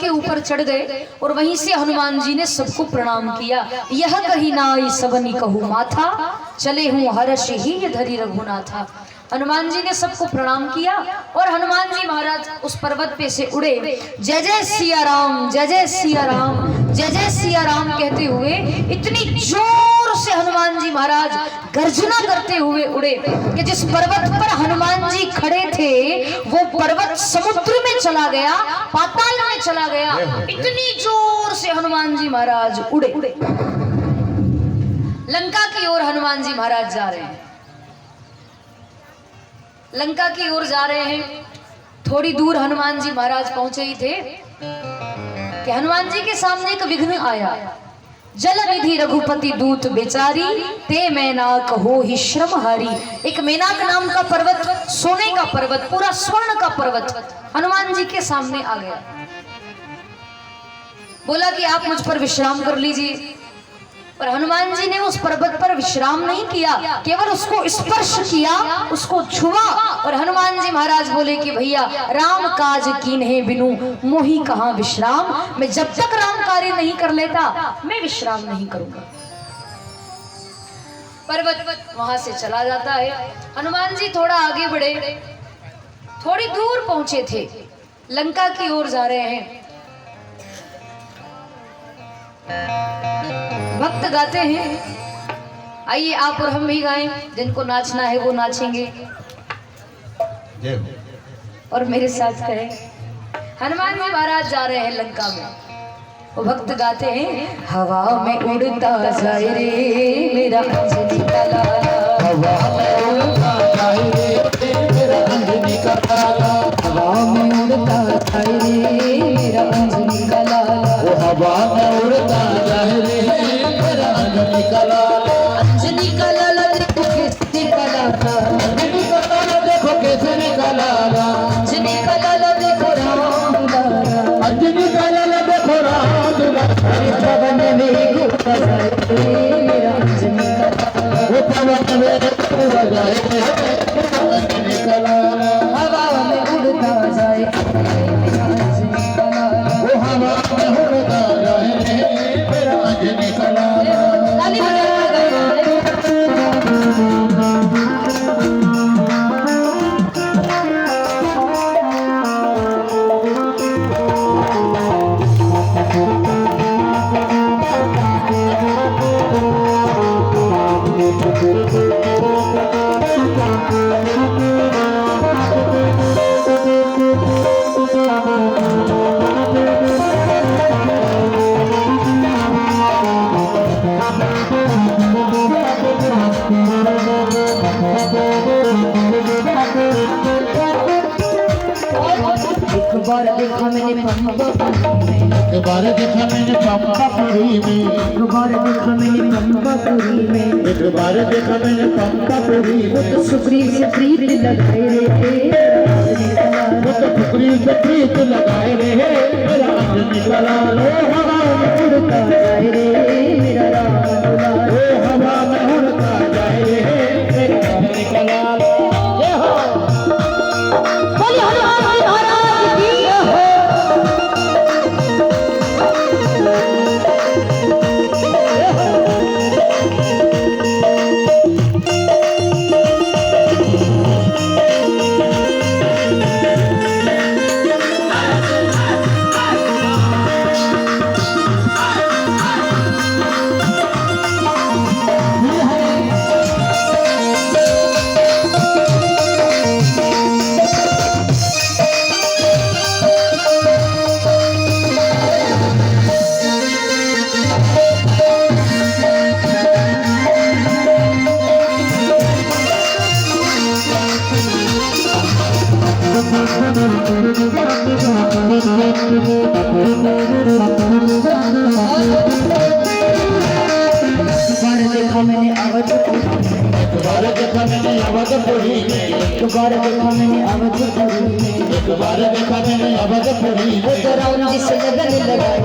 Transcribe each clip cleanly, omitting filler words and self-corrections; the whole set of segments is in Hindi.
के ऊपर चढ़ गए और वहीं से हनुमान जी ने सबको प्रणाम किया। यह कही नाई सबनी कहू माथा, चले हूँ हर्ष ही धरी रघुनाथा। हनुमान जी ने सबको प्रणाम किया और हनुमान जी महाराज उस पर्वत पे से उड़े। जय जय सिया राम, जय जय सिया राम, जय जय सिया राम कहते हुए इतनी जोर से हनुमान जी महाराज गर्जना करते हुए उड़े कि जिस पर्वत पर हनुमान जी खड़े थे वो पर्वत समुद्र में चला गया, पाताल में चला गया। इतनी जोर से हनुमान जी महाराज उड़े। लंका की ओर हनुमान जी महाराज जा रहे हैं, लंका की ओर जा रहे हैं। थोड़ी दूर हनुमान जी महाराज पहुंचे ही थे कि हनुमान जी के सामने एक विघ्न आया। जल निधि रघुपति दूत बेचारी, ते मैनाक हो ही श्रम हारी। एक मेनाक नाम का पर्वत, सोने का पर्वत, पूरा स्वर्ण का पर्वत हनुमान जी के सामने आ गया। बोला कि आप मुझ पर विश्राम कर लीजिए। और हनुमान जी ने उस पर्वत पर विश्राम नहीं किया, केवल उसको स्पर्श किया, उसको छुआ। और हनुमान जी महाराज बोले कि भैया राम काज कीन्हे बिनु मोहि कहाँ विश्राम। मैं जब तक राम कार्य नहीं कर लेता मैं विश्राम नहीं करूंगा। पर्वत वहां से चला जाता है। हनुमान जी थोड़ा आगे बढ़े, थोड़ी दूर पहुंचे थे, लंका की ओर जा रहे हैं। भक्त गाते हैं, आइए आप और हम भी गाएं। जिनको नाचना है वो नाचेंगे और मेरे साथ कहें। हनुमान जी महाराज जा रहे हैं लंका में। वो भक्त गाते हैं, हवा में उड़ता जाए रे मेरा अंजनी का लाला, हवा में उड़ता जाए रे मेरा अंजनी का लाला, हवा में उड़ता जाए रे मेरा अंजनी का लाला, हवा में उड़ता जाए रे मेरा अंजनी का लाला। अंजनी का लाला देखो कैसे का लाला, अंजनी का लाला देखो कैसे का लाला, अंजनी का लाला देखो राम दुलारा, अंजनी का लाला देखो राम दुलारा। पवन में घूमता जाए मेरा अंजनी का लाला, वो पवन में घूमता जाए मेरा अंजनी का लाला, हवा में उड़ता जाए मेरा अंजनी का लाला, वो हवा में उड़ता जाए मेरा अंजनी का लाला। एक बार देखा मैंने पंपापुरी में, एक बार देखा मैंने पंपापुरी में, एक बार देखा मैंने पंपापुरी में, एक बार देखा मैंने पंपापुरी में। तो सुग्रीव से प्रीत लगाए रे वो तो सुग्रीव से प्रीत लगाए रे मेरा अंजनी का लाला, हवा में उड़ता जाए रे मेरा राम दुलारा, हवा में उड़ता जाए रे मेरा अंजनी का लाला। ये हो बोलिए हनुमान महाराज की राम जी से लगन लगाए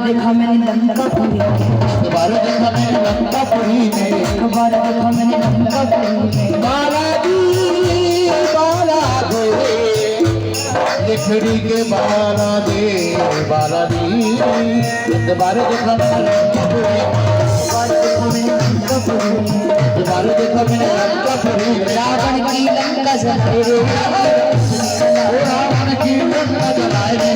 देखा मैंने लंकापुरी दोबारा देखा मैंने लंकापुरी में, दोबारा देखा मैंने लंकापुरी में, बाला दे लिखड़ी के बाला दे बाला दी। दोबारा देखा मैंने लंकापुरी, दोबारा देखा मैंने लंकापुरी में, रावण की लंका जलाए रे, रावण की लंका जलाए रे,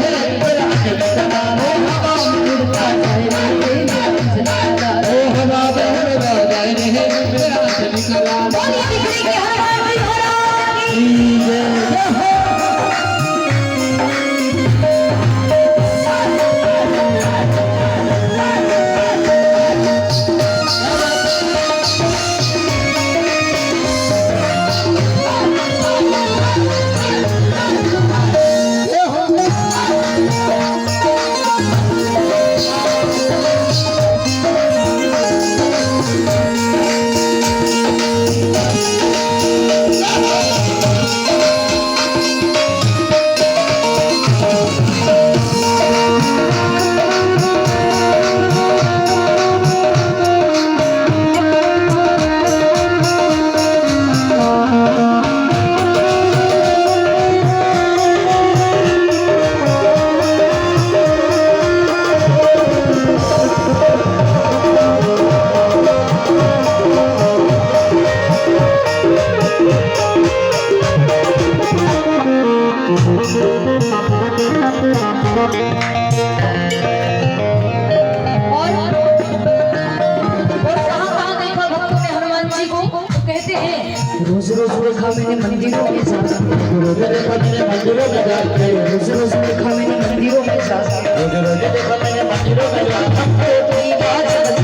रोज रोज देखा मैंने मंदिरों में जाकर, रोज देखा मैंने मंदिरों में जाके, रोज रोज देखा मैंने मंदिरों में जाकर, रोज रोज देखा मैंने मंदिरों में जाके, तेरी बात समझ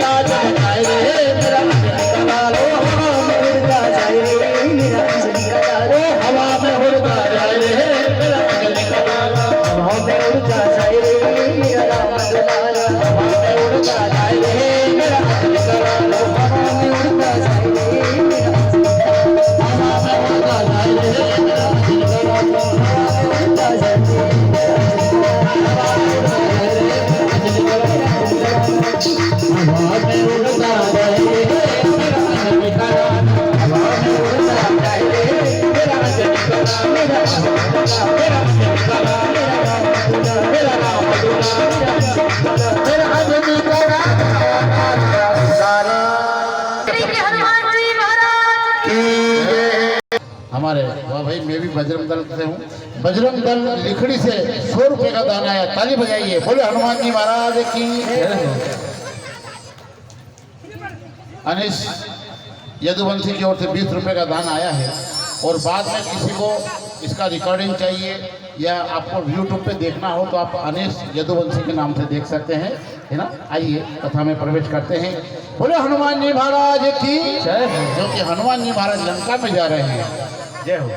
लाज बताए रे मेरा अंजनी का लाल, उड़ता जाए रे मेरा अंजनी का लाल, हवा में उड़ता जाए रे मेरा अंजनी का लाल, हवा में उड़ता जाए रे मेरा राम दुलाल, हवा में उड़ता जाए रे मेरा अंजनी का लाल, हवा में उड़ता जाए रे मेरा हवा में उड़ता जाए रे मेरा अंजनी का लाल, उड़ता जाए रे हवा में उड़ता जाए रे मेरा अंजनी का लाल, हवा में उड़ता जाए रे मेरा अंजनी का लाल, मेरा अंजनी का लाल, मेरा राम दुलाल, मेरा अंजनी का लाल। हमारे वाह भाई, मैं भी बजरंग दल से हूँ। बजरंग दल लिखड़ी से 100 रुपए का दान आया, ताली बजाइए, बोले हनुमान जी महाराज की। अनिश यदुवंशी की ओर से 20 रुपए का दान आया है, और बाद में किसी को इसका रिकॉर्डिंग चाहिए या आपको यूट्यूब पे देखना हो तो आप अनिश यदुवंशी के नाम से देख सकते हैं, है ना। आइए कथा में प्रवेश करते हैं। बोले हनुमान जी महाराज की जय हो। जो कि हनुमान जी महाराज लंका में जा रहे हैं, जय हो।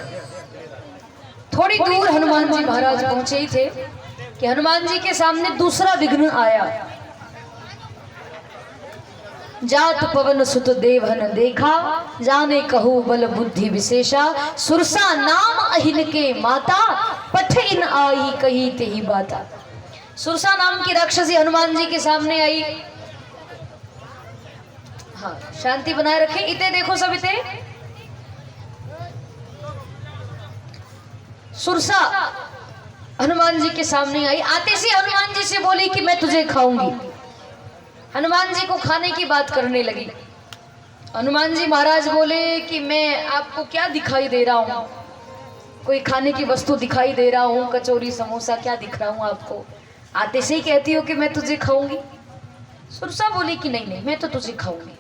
थोड़ी दूर हनुमान जी महाराज पहुंचे ही थे कि हनुमान जी के सामने दूसरा विघ्न आया। जात पवन सुत देवहन देखा, जाने कहू बल बुद्धि विशेषा, सुरसा नाम अहिन के माता, पठ इन आई कही तेही बाता। सुरसा नाम की राक्षसी हनुमान जी के सामने आई। हाँ, शांति बनाए रखें। इते देखो सब, इते सुरसा हनुमान जी के सामने आई। आते से हनुमान जी से बोली कि मैं तुझे खाऊंगी। हनुमान जी को खाने की बात करने लगी। हनुमान जी महाराज बोले कि मैं आपको क्या दिखाई दे रहा हूँ, कोई खाने की वस्तु दिखाई दे रहा हूँ, कचौरी समोसा क्या दिख रहा हूँ आपको? आते से ही कहती हो कि मैं तुझे खाऊंगी। सुरसा बोली कि नहीं नहीं, मैं तो तुझे खाऊंगी।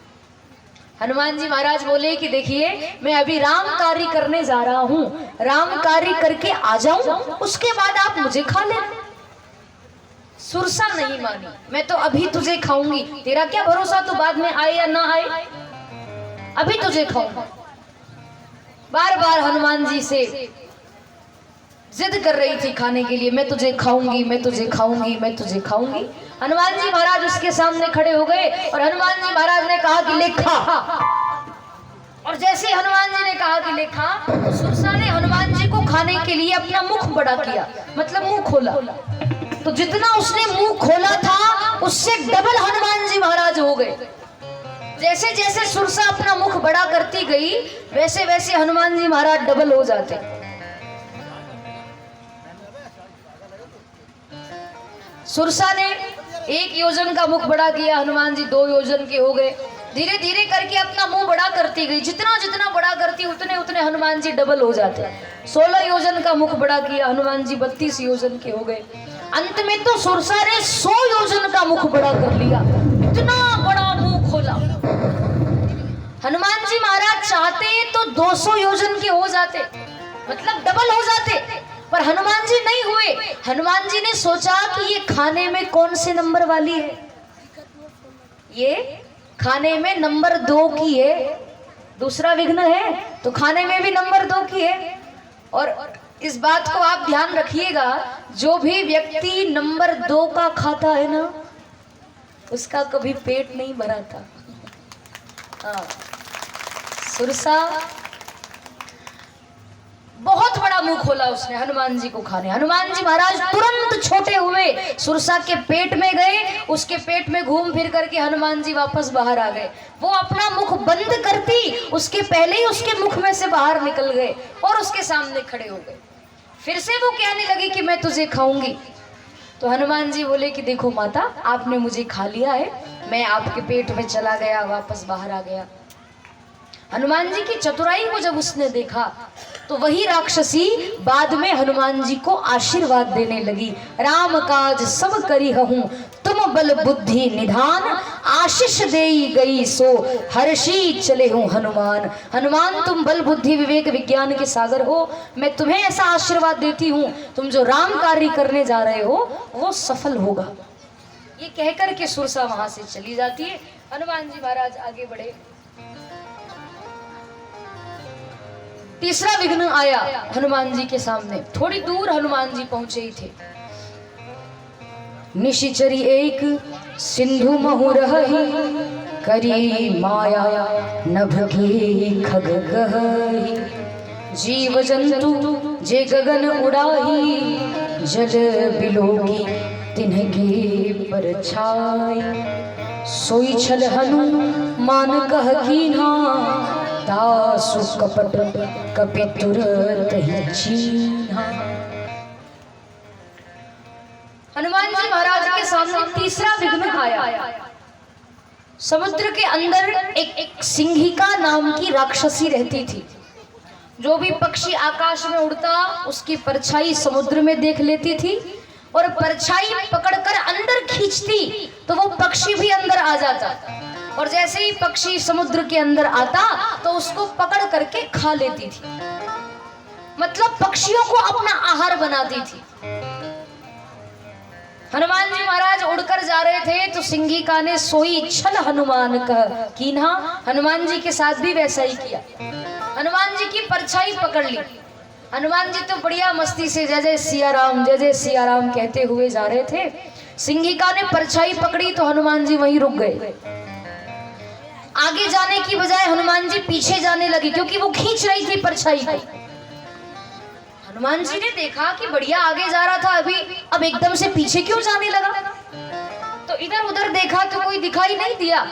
हनुमान जी महाराज बोले कि देखिए, मैं अभी राम कार्य करने जा रहा हूँ, राम कार्य करके आ जाऊं, उसके बाद आप मुझे खा लेना। सुरसा नहीं मानी, मैं तो अभी तुझे खाऊंगी। तेरा क्या भरोसा तू बाद में आए या ना आए, अभी तुझे खाऊंगा। बार बार हनुमान जी से जिद कर रही थी खाने के लिए, मैं तुझे खाऊंगी, मैं तुझे खाऊंगी, मैं तुझे खाऊंगी। हनुमान जी महाराज उसके सामने खड़े हो गए और हनुमान जी महाराज ने कहा कि ले खा। और जैसे ही हनुमान जी ने कहा कि ले खा, सुरसा ने हनुमान जी को खाने के लिए अपना मुख बड़ा किया, मतलब मुंह खोला। तो जितना उसने मुंह खोला था उससे डबल हनुमान जी महाराज हो गए। जैसे जैसे सुरसा अपना मुख बड़ा करती गई वैसे वैसे हनुमान जी महाराज डबल हो जाते। सुरसा ने 1 योजन का मुख बड़ा किया, हनुमान जी 2 योजन के हो गए। धीरे धीरे करके अपना मुंह बड़ा करती गई, जितना जितना बड़ा करती उतने उतने हनुमान जी डबल हो जाते। 16 योजन का मुख बड़ा किया, हनुमान जी 32 योजन के हो गए। अंत में तो सुरसा ने 100 योजन का मुख बड़ा कर लिया, इतना बड़ा मुंह खोला। हनुमान जी महाराज चाहते तो 200 योजन के हो जाते, मतलब डबल हो जाते, पर हनुमान जी नहीं हुए। हनुमान जी ने सोचा कि ये खाने में कौन से नंबर वाली है, ये खाने में नंबर 2 की है, दूसरा विघ्न है तो खाने में भी नंबर 2 की है। और इस बात को आप ध्यान रखिएगा, जो भी व्यक्ति नंबर 2 का खाता है ना, उसका कभी पेट नहीं भरा था। हाँ, सुरसा बहुत बड़ा मुंह खोला उसने हनुमान जी को खाने। हनुमान जी महाराज तुरंत छोटे हुए, सुरसा के पेट में गए, उसके पेट में घूम फिर करके हनुमान जी वापस बाहर आ गए। वो अपना मुख बंद करती उसके पहले ही उसके मुख में से बाहर निकल गए और उसके सामने खड़े हो गए। फिर से वो कहने लगी कि मैं तुझे खाऊंगी। तो हनुमान जी बोले कि देखो माता, आपने मुझे खा लिया है, मैं आपके पेट में चला गया, वापस बाहर आ गया। हनुमान जी की चतुराई को जब उसने देखा तो वही राक्षसी बाद में हनुमान जी को आशीर्वाद देने लगी। राम काज सब करी हूँ, तुम बल बुद्धि निधान, आशीष देई गई सो हर्षी चले हूँ हनुमान। हनुमान तुम बल बुद्धि विवेक विज्ञान के सागर हो, मैं तुम्हें ऐसा आशीर्वाद देती हूँ, तुम जो राम कार्य करने जा रहे हो वो सफल होगा। ये कहकर के सुरसा वहां से चली जाती है। हनुमान जी महाराज आगे बढ़े। तीसरा विघ्न आया हनुमान जी के सामने। थोड़ी दूर हनुमान जी पहुंचे ही थे। निशिचरी एक सिंधु महु रही, करी माया नभ की खग गही। जीव जंतु जे गगन उड़ाही, जल बिलोकी तिन्हके परछाई। सोई छल हनुमान कह कीन्हा, दासु कपट कपि तुरत ही चीन्हा। हनुमान जी महाराज के सामने तीसरा विघ्न आया। समुद्र के अंदर एक सिंहिका नाम की राक्षसी रहती थी। जो भी पक्षी आकाश में उड़ता उसकी परछाई समुद्र में देख लेती थी और परछाई पकड़कर अंदर खींचती तो वो पक्षी भी अंदर आ जाता। और जैसे ही पक्षी समुद्र के अंदर आता तो उसको पकड़ करके खा लेती थी, मतलब पक्षियों को अपना आहार बनाती थी। हनुमान जी महाराज उड़कर जा रहे थे तो सिंहिका ने सोई छल हनुमान कह कीन्हा। हनुमान जी के साथ भी वैसा ही किया। हनुमान जी की परछाई पकड़ ली। हनुमान जी तो बढ़िया मस्ती से जय जय सिया राम, जय जय सिया राम कहते हुए जा रहे थे। सिंहिका ने परछाई पकड़ी तो हनुमान जी वहीं रुक गए। आगे जाने की बजाय हनुमान जी पीछे जाने लगी, क्योंकि वो खींच रही थी परछाई को। हनुमान जी ने देखा कि बढ़िया आगे जा रहा था अभी, अब एकदम से पीछे क्यों जाने लगा। तो इधर उधर देखा तो कोई दिखाई नहीं दिया।